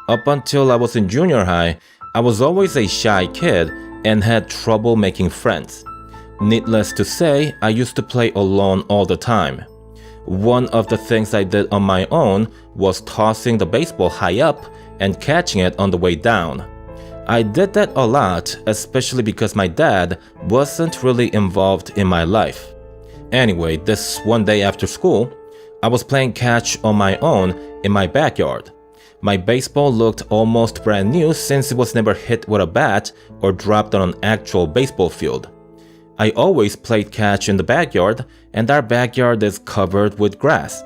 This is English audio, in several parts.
Up until I was in junior high, I was always a shy kid and had trouble making friends. Needless to say, I used to play alone all the time. One of the things I did on my own was tossing the baseball high up and catching it on the way down. I did that a lot, especially because my dad wasn't really involved in my life. Anyway, this one day after school, I was playing catch on my own in my backyard. My baseball looked almost brand new since it was never hit with a bat or dropped on an actual baseball field. I always played catch in the backyard, and our backyard is covered with grass.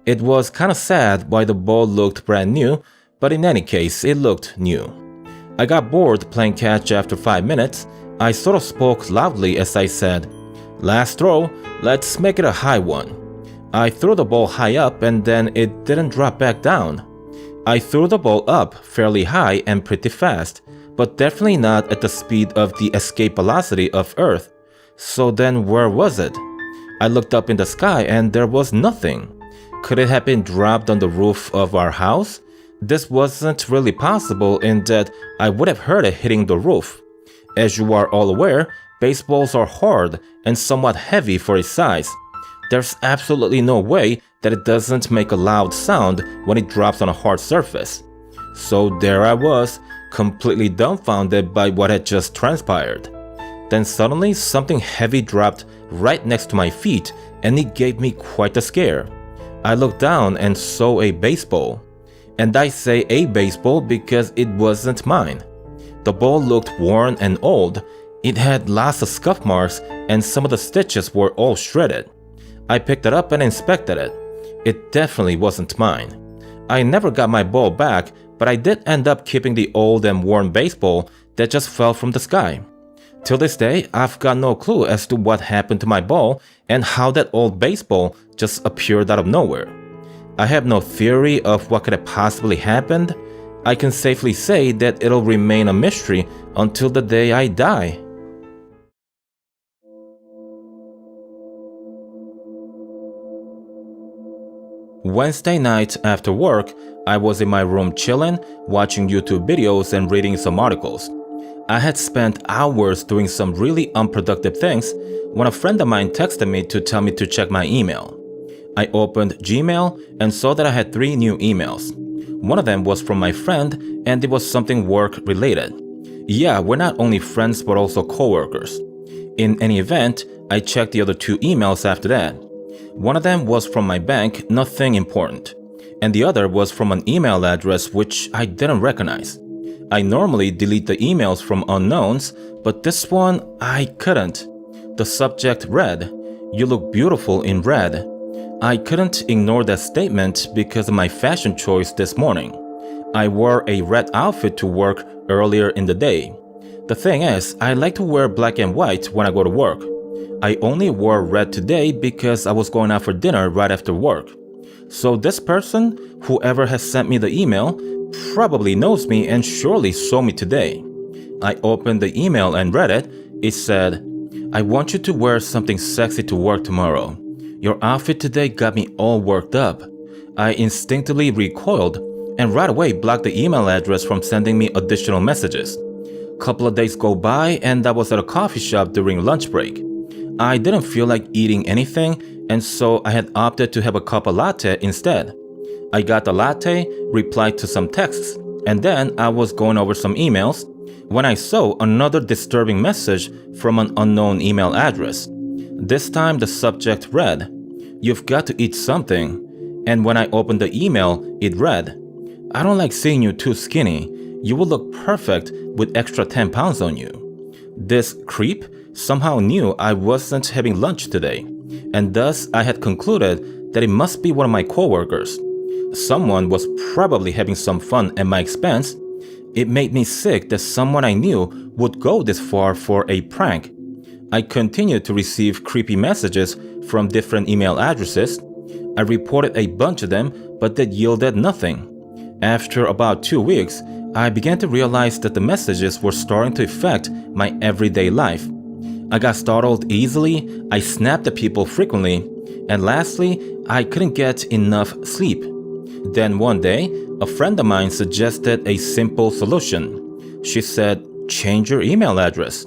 It was kinda sad why the ball looked brand new, but in any case, it looked new. I got bored playing catch after 5 minutes. I sort of spoke loudly as I said, "Last throw, let's make it a high one." I threw the ball high up and then it didn't drop back down. I threw the ball up fairly high and pretty fast, but definitely not at the speed of the escape velocity of Earth. So then where was it? I looked up in the sky and there was nothing. Could it have been dropped on the roof of our house? This wasn't really possible in that I would have heard it hitting the roof. As you are all aware, baseballs are hard and somewhat heavy for its size. There's absolutely no way that it doesn't make a loud sound when it drops on a hard surface. So there I was, completely dumbfounded by what had just transpired. Then suddenly something heavy dropped right next to my feet and it gave me quite a scare. I looked down and saw a baseball. And I say a baseball because it wasn't mine. The ball looked worn and old. It had lots of scuff marks and some of the stitches were all shredded. I picked it up and inspected it. It definitely wasn't mine. I never got my ball back, but I did end up keeping the old and worn baseball that just fell from the sky. Till this day, I've got no clue as to what happened to my ball and how that old baseball just appeared out of nowhere. I have no theory of what could have possibly happened. I can safely say that it'll remain a mystery until the day I die. Wednesday night after work, I was in my room chilling, watching YouTube videos and reading some articles. I had spent hours doing some really unproductive things when a friend of mine texted me to tell me to check my email. I opened Gmail and saw that I had 3 new emails. One of them was from my friend and it was something work related. Yeah, we're not only friends but also coworkers. In any event, I checked the other 2 emails after that. One of them was from my bank, nothing important. And the other was from an email address which I didn't recognize. I normally delete the emails from unknowns, but this one I couldn't. The subject read, "You look beautiful in red." I couldn't ignore that statement because of my fashion choice this morning. I wore a red outfit to work earlier in the day. The thing is, I like to wear black and white when I go to work. I only wore red today because I was going out for dinner right after work. So this person, whoever has sent me the email, probably knows me and surely saw me today. I opened the email and read it. It said, "I want you to wear something sexy to work tomorrow. Your outfit today got me all worked up." I instinctively recoiled and right away blocked the email address from sending me additional messages. Couple of days go by and I was at a coffee shop during lunch break. I didn't feel like eating anything and so I had opted to have a cup of latte instead. I got the latte, replied to some texts, and then I was going over some emails when I saw another disturbing message from an unknown email address. This time the subject read, "You've got to eat something." And when I opened the email, it read, "I don't like seeing you too skinny. You will look perfect with extra 10 pounds on you." This creep somehow knew I wasn't having lunch today, and thus I had concluded that it must be one of my coworkers. Someone was probably having some fun at my expense. It made me sick that someone I knew would go this far for a prank. I continued to receive creepy messages from different email addresses. I reported a bunch of them, but that yielded nothing. After about 2 weeks, I began to realize that the messages were starting to affect my everyday life. I got startled easily, I snapped at people frequently, and lastly, I couldn't get enough sleep. Then one day, a friend of mine suggested a simple solution. She said, change your email address.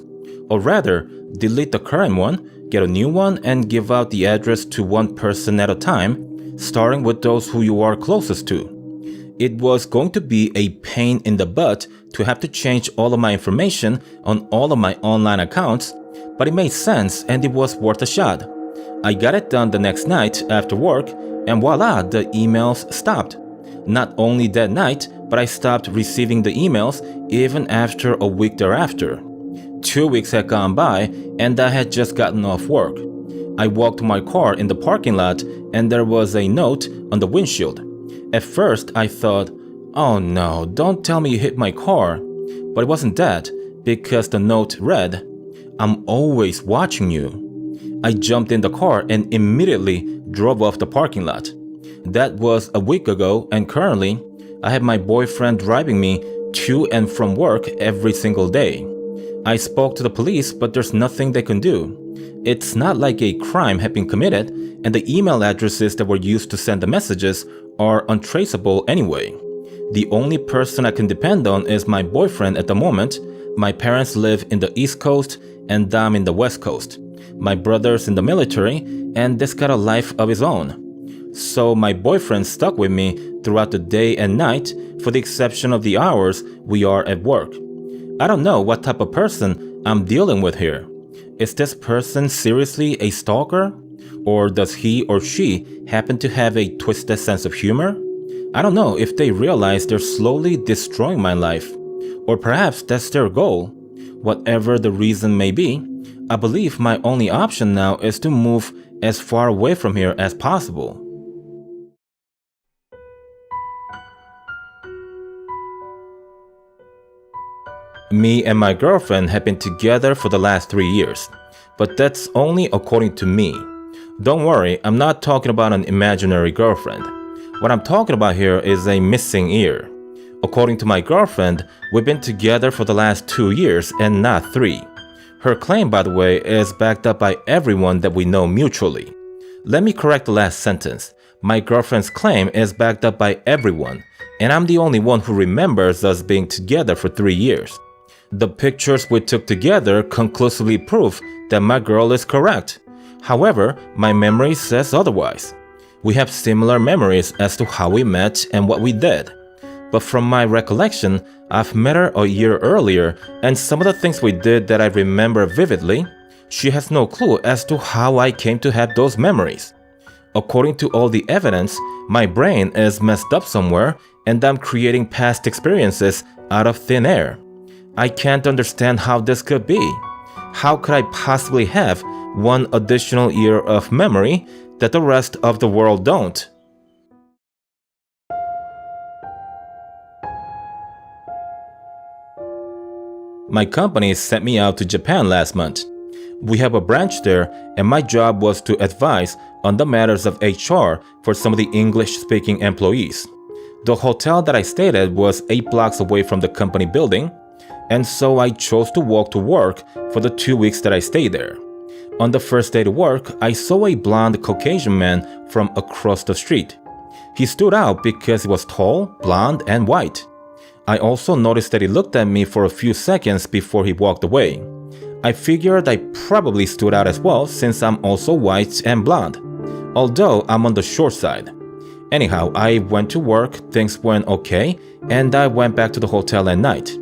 Or rather, delete the current one, get a new one, and give out the address to one person at a time, starting with those who you are closest to. It was going to be a pain in the butt to have to change all of my information on all of my online accounts, but it made sense and it was worth a shot. I got it done the next night after work, and voila, the emails stopped. Not only that night, but I stopped receiving the emails even after a week thereafter. 2 weeks had gone by, and I had just gotten off work. I walked to my car in the parking lot, and there was a note on the windshield. At first, I thought, oh no, don't tell me you hit my car. But it wasn't that, because the note read, I'm always watching you. I jumped in the car and immediately drove off the parking lot. That was a week ago, and currently, I have my boyfriend driving me to and from work every single day. I spoke to the police, but there's nothing they can do. It's not like a crime had been committed, and the email addresses that were used to send the messages are untraceable anyway. The only person I can depend on is my boyfriend at the moment. My parents live in the East Coast, and I'm in the West Coast. My brother's in the military, and this got a life of his own. So my boyfriend stuck with me throughout the day and night, for the exception of the hours we are at work. I don't know what type of person I'm dealing with here. Is this person seriously a stalker? Or does he or she happen to have a twisted sense of humor? I don't know if they realize they're slowly destroying my life. Or perhaps that's their goal. Whatever the reason may be, I believe my only option now is to move as far away from here as possible. Me and my girlfriend have been together for the last 3 years, but that's only according to me. Don't worry, I'm not talking about an imaginary girlfriend. What I'm talking about here is a missing ear. According to my girlfriend, we've been together for the last 2 years and not 3. Her claim, by the way, is backed up by everyone that we know mutually. Let me correct the last sentence. My girlfriend's claim is backed up by everyone, and I'm the only one who remembers us being together for 3 years. The pictures we took together conclusively prove that my girl is correct. However, my memory says otherwise. We have similar memories as to how we met and what we did. But from my recollection, I've met her a year earlier, and some of the things we did that I remember vividly, she has no clue as to how I came to have those memories. According to all the evidence, my brain is messed up somewhere, and I'm creating past experiences out of thin air. I can't understand how this could be. How could I possibly have one additional year of memory that the rest of the world don't? My company sent me out to Japan last month. We have a branch there, and my job was to advise on the matters of HR for some of the English-speaking employees. The hotel that I stayed at was 8 blocks away from the company building, and so I chose to walk to work for the 2 weeks that I stayed there. On the first day to work, I saw a blonde Caucasian man from across the street. He stood out because he was tall, blonde, and white. I also noticed that he looked at me for a few seconds before he walked away. I figured I probably stood out as well since I'm also white and blonde, although I'm on the short side. Anyhow, I went to work, things went okay, and I went back to the hotel at night.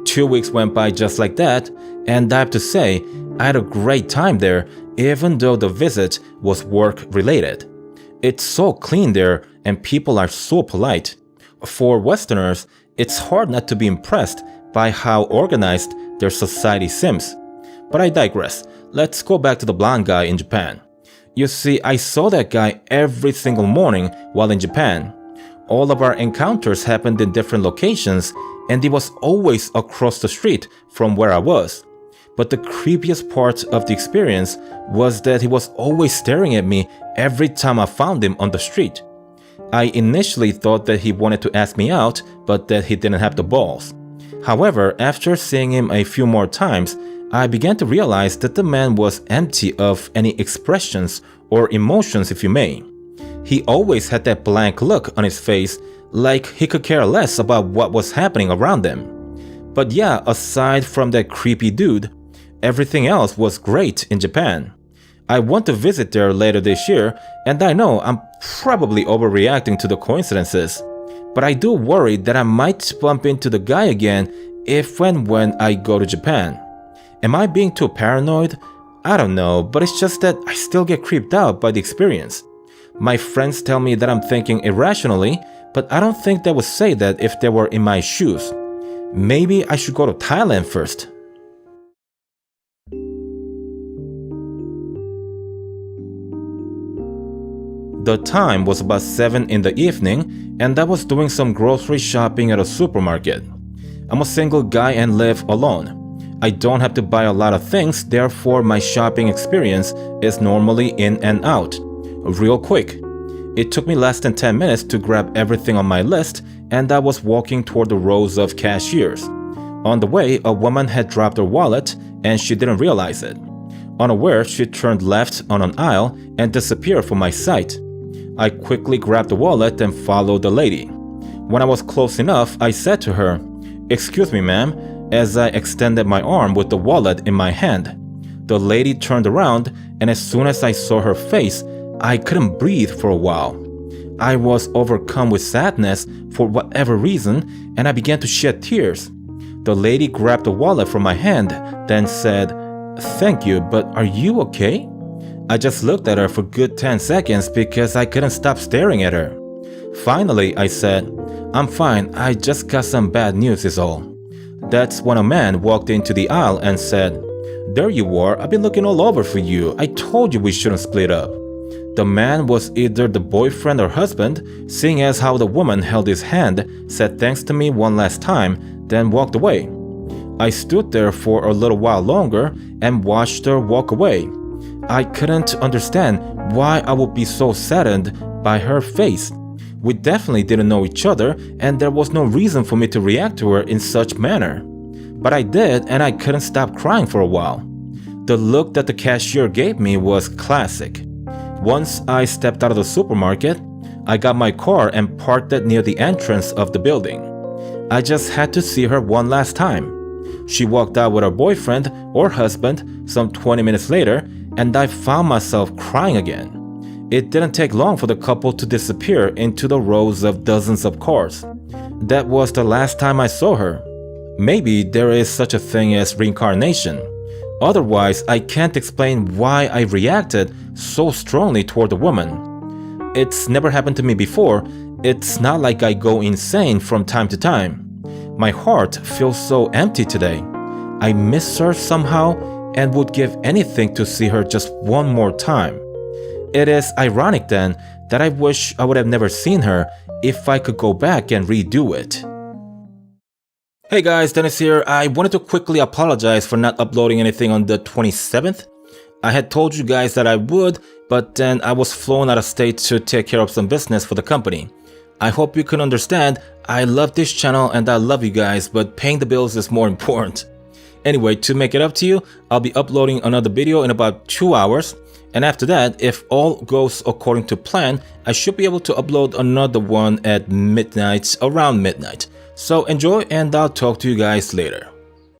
2 weeks went by just like that, and I have to say, I had a great time there, even though the visit was work-related. It's so clean there, and people are so polite. For Westerners, it's hard not to be impressed by how organized their society seems. But I digress. Let's go back to the blonde guy in Japan. You see, I saw that guy every single morning while in Japan. All of our encounters happened in different locations, and he was always across the street from where I was. But the creepiest part of the experience was that he was always staring at me every time I found him on the street. I initially thought that he wanted to ask me out, but that he didn't have the balls. However, after seeing him a few more times, I began to realize that the man was empty of any expressions or emotions, if you may. He always had that blank look on his face, like he could care less about what was happening around him. But yeah, aside from that creepy dude, everything else was great in Japan. I want to visit there later this year, and I know I'm probably overreacting to the coincidences, but I do worry that I might bump into the guy again if and when I go to Japan. Am I being too paranoid? I don't know, but it's just that I still get creeped out by the experience. My friends tell me that I'm thinking irrationally, but I don't think they would say that if they were in my shoes. Maybe I should go to Thailand first. The time was about 7 in the evening, and I was doing some grocery shopping at a supermarket. I'm a single guy and live alone. I don't have to buy a lot of things, therefore my shopping experience is normally in and out, real quick. It took me less than 10 minutes to grab everything on my list, and I was walking toward the rows of cashiers. On the way, a woman had dropped her wallet, and she didn't realize it. Unaware, she turned left on an aisle and disappeared from my sight. I quickly grabbed the wallet and followed the lady. When I was close enough, I said to her, "Excuse me, ma'am," as I extended my arm with the wallet in my hand. The lady turned around, and as soon as I saw her face, I couldn't breathe for a while. I was overcome with sadness for whatever reason, and I began to shed tears. The lady grabbed the wallet from my hand, then said, "Thank you, but are you okay?" I just looked at her for a good 10 seconds because I couldn't stop staring at her. Finally, I said, "I'm fine, I just got some bad news is all." That's when a man walked into the aisle and said, "There you are, I've been looking all over for you. I told you we shouldn't split up." The man was either the boyfriend or husband, seeing as how the woman held his hand, said thanks to me one last time, then walked away. I stood there for a little while longer and watched her walk away. I couldn't understand why I would be so saddened by her face. We definitely didn't know each other, and there was no reason for me to react to her in such manner. But I did, and I couldn't stop crying for a while. The look that the cashier gave me was classic. Once I stepped out of the supermarket, I got my car and parked it near the entrance of the building. I just had to see her one last time. She walked out with her boyfriend or husband some 20 minutes later, and I found myself crying again. It didn't take long for the couple to disappear into the rows of dozens of cars. That was the last time I saw her. Maybe there is such a thing as reincarnation. Otherwise, I can't explain why I reacted so strongly toward the woman. It's never happened to me before. It's not like I go insane from time to time. My heart feels so empty today. I miss her somehow and would give anything to see her just one more time. It is ironic then that I wish I would have never seen her if I could go back and redo it. Hey guys, Dennis here. I wanted to quickly apologize for not uploading anything on the 27th. I had told you guys that I would, but then I was flown out of state to take care of some business for the company. I hope you can understand, I love this channel and I love you guys, but paying the bills is more important. Anyway, to make it up to you, I'll be uploading another video in about 2 hours. And after that, if all goes according to plan, I should be able to upload another one at midnight, around midnight. So enjoy, and I'll talk to you guys later.